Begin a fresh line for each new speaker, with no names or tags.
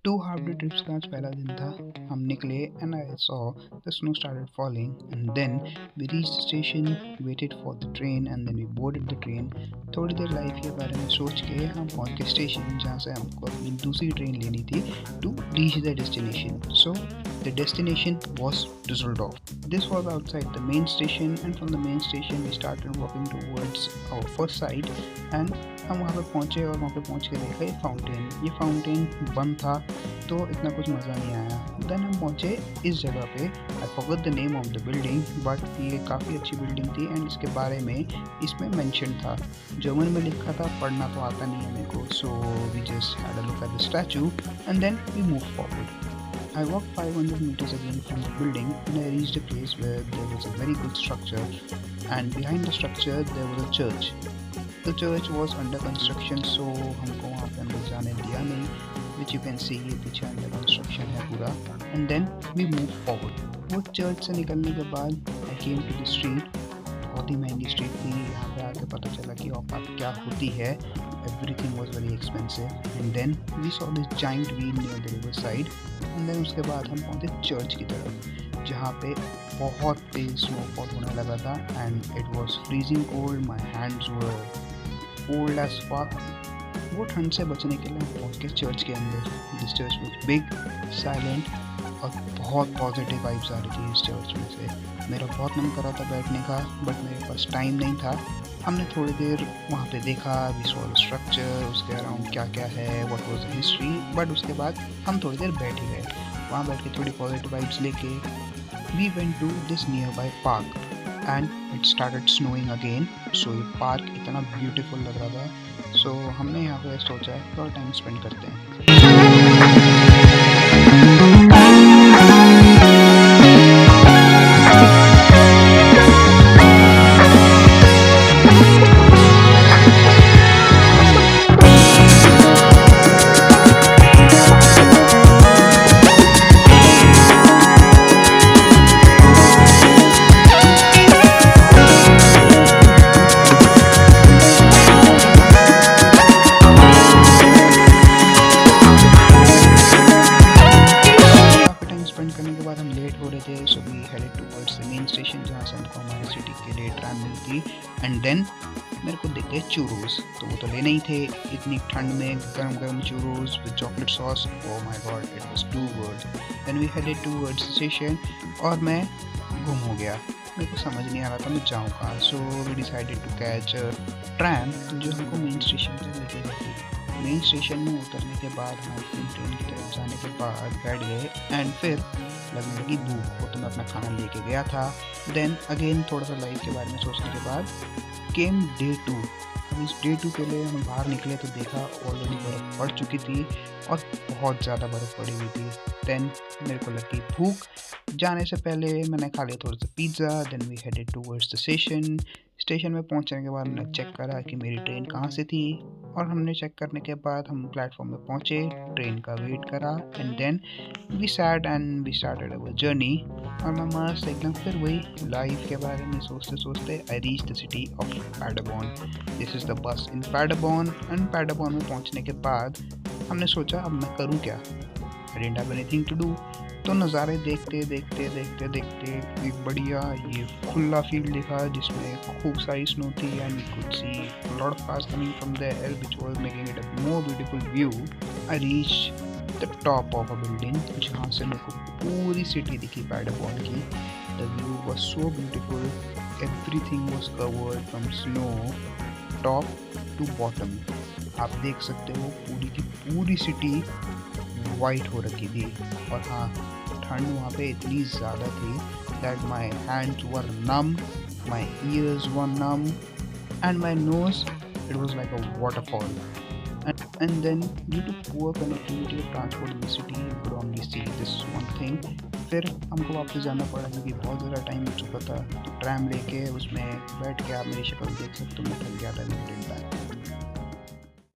To half day trips का आज पहला दिन था। हम निकले and I saw the snow started falling and then we reach the station, waited for the train and then we boarded the train. थोड़ी देर लाइफ के बारे में सोच के हम पहुंच गए स्टेशन, जहां से हमको अपनी दूसरी ट्रेन लेनी थी to reach the destination. So the destination was Düsseldorf. This was outside the main station and from the main station we started walking towards our first site and हम वहाँ पे पहुँचे और वहाँ पे पहुँच के देखा ये फाउंटेन बंद था तो इतना कुछ मज़ा नहीं आया। देन हम पहुँचे इस जगह पे, I forgot the name of the building but ये काफ़ी अच्छी बिल्डिंग थी एंड इसके बारे में इसमें मेंशन था। जर्मन में लिखा था, पढ़ना तो आता नहीं है मेरे को, so we just had a look at the statue and then we move forward. I walked 500 meters again from the building and I reached a place where there was a very good structure and behind the structure there was a church. The church was under construction, so हमको वहाँ पे अंदर जाने दिया नहीं, which you can see ये पीछे under construction है पूरा. And then we moved forward. वो चर्च से निकलने के बाद I came to the street. बहुत ही महंगी स्ट्रीट थी। यहाँ पे आके पता चला कि औकात क्या होती है। Everything was very expensive. And then we saw this giant wheel near the river side. And then उसके बाद हम पहुँचे चर्च की तरफ, जहाँ पे बहुत तेज स्नोफॉल होने लगा था and it was freezing cold. My hands were cold as fuck. वो ठंड से बचने के लिए हम पहुँच के चर्च के अंदर। This church was big, silent और बहुत पॉजिटिव वाइब्स आ रही थी इस चर्च में से। मेरा बहुत मन कर रहा था बैठने का बट मेरे पास टाइम नहीं था। हमने थोड़ी देर वहाँ पे देखा, वी सॉ द स्ट्रक्चर, उसके अराउंड क्या क्या है, what was the history, but उसके बाद हम थोड़ी देर बैठ ही गए। वहाँ बैठ के थोड़ी पॉजिटिव वाइब्स लेके we went to this nearby park and it started snowing again. So ये पार्क इतना ब्यूटीफुल लग रहा था, सो हमने यहाँ पे सोचा थोड़ा टाइम स्पेंड करते हैं। जहाँ से हमको हमारी सिटी के लिए ट्राम मिलती एंड देन मेरे को दिख गए चूरोस, तो वो तो लेने ही थे। इतनी ठंड में गरम गरम churros with chocolate sauce, oh my God, it was too good. Then we headed towards the station और मैं गुम हो गया, मेरे को समझ नहीं आ रहा था मैं जाऊँ कहाँ। So we decided to catch a tram जो हमको मेन स्टेशन पर लेके जाती। मेन स्टेशन में उतरने के बाद हम अपनी ट्रेन की तरफ जाने के बाद बैठ गए एंड फिर लगने लगी भूख, वो तो मैं अपना खाना लेके गया था। देन अगेन थोड़ा सा लाइफ के बारे में सोचने के बाद केम डे 2। अब इस डे 2 के लिए हम बाहर निकले तो देखा ऑलरेडी बर्फ़ पड़ चुकी थी और बहुत ज़्यादा बर्फ़ पड़ी हुई थी। देन मेरे को लगी भूख, जाने से पहले मैंने खा लिया थोड़ा सा pizza. Then we headed towards the station. Station में पहुंचने के बाद मैंने चेक करा कि मेरी ट्रेन कहाँ से थी और हमने चेक करने के बाद हम प्लेटफॉर्म पे पहुंचे, ट्रेन का वेट करा and then we sat and we started our journey. और मैं मस्त एकदम फिर वही लाइफ के बारे में सोचते सोचते I reach the city of Paderborn. This is the bus in पैडरबॉर्न and पैडरबॉर्न में पहुंचने के बाद हमने सोचा अब मैं करूँ क्या। I didn't have anything to do, तो नज़ारे देखते देखते देखते देखते एक बढ़िया ये खुला फील्ड दिखा जिसमें खूब सारी स्नो थी and we could see lot of cars coming from there which was making it a more beautiful view. I reach the top of a building जहाँ से मेरे को पूरी सिटी दिखी पैडरबॉर्न की। The view was so beautiful, everything was covered from snow top to bottom. आप देख सकते हो पूरी की पूरी सिटी वाइट हो रखी थी। और हाँ, ठंड वहाँ पे इतनी ज़्यादा थी that my hands were numb, my ears were numb and my nose it was like a waterfall. And then due to poor connectivity of transport in the city you could only see this one thing. फिर हमको वापस जाना पड़ा क्योंकि बहुत ज़्यादा time हो चुका था, तो ट्रैम लेके उसमें बैठ के आप मेरी शक्ल देख सकते हो, मैं थक गया था।